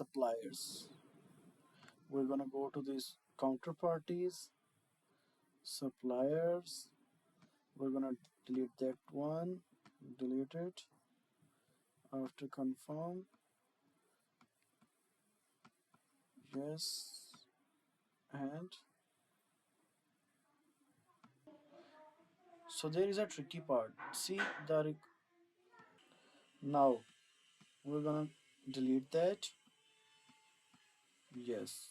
suppliers. We're gonna go to these counterparties, suppliers. We're gonna delete that one, delete it. After confirm, yes, and so there is a tricky part. See the now we're gonna delete that. Yes.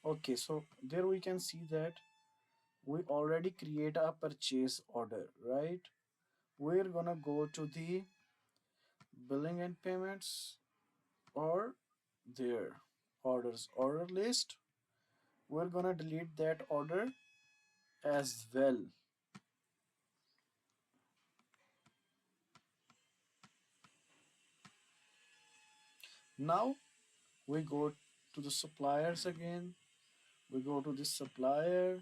Okay, so there we can see that we already create a purchase order, right? We're gonna go to the billing and payments or there orders order list. We're gonna delete that order as well. Now we go to the suppliers again. We go to this supplier,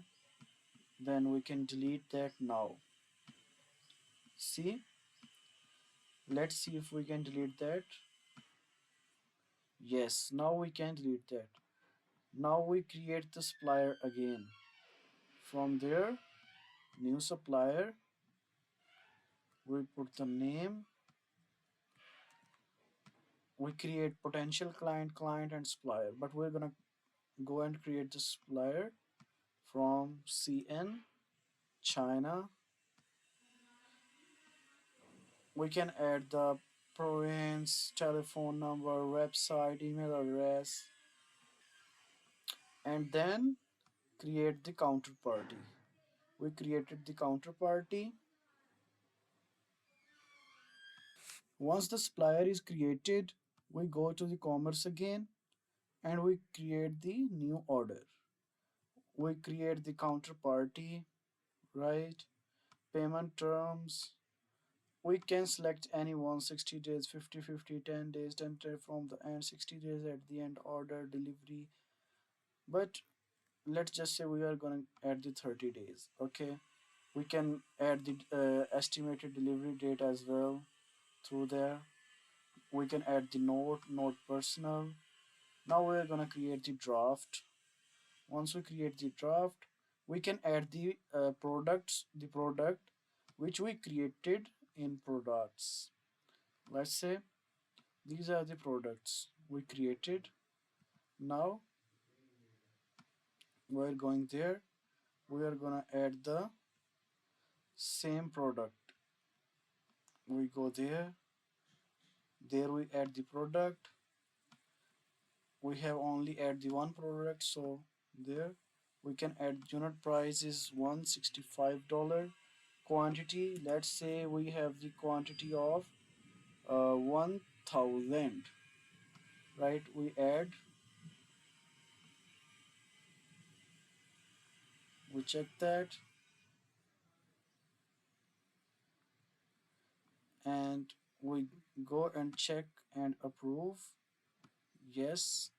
then we can delete that now. See, let's see if we can delete that. Yes, now we can delete that. Now we create the supplier again. From there, new supplier, we put the name, we create potential client, client and supplier, but we're gonna go and create the supplier from CN China. We can add the province, telephone number, website, email address, and then create the counterparty. We created the counterparty. Once the supplier is created, we go to the commerce again and we create the new order. We create the counterparty, right? Payment terms. We can select any one: 60 days, 50, 50, 10 days, 10 days from the end, 60 days at the end, order, delivery. But let's just say we are going to add the 30 days. Okay, we can add the estimated delivery date as well through there. We can add the note personal. Now we're going to create the draft. Once we create the draft, we can add the the product which we created in products. Let's say these are the products we created. Now we're going there. We are gonna add the same product. We go there. There we add the product. We have only add the one product, so there we can add unit price is $165. Quantity, let's say we have the quantity of 1000, right? We add, we check that, and we go and check and approve. Yes,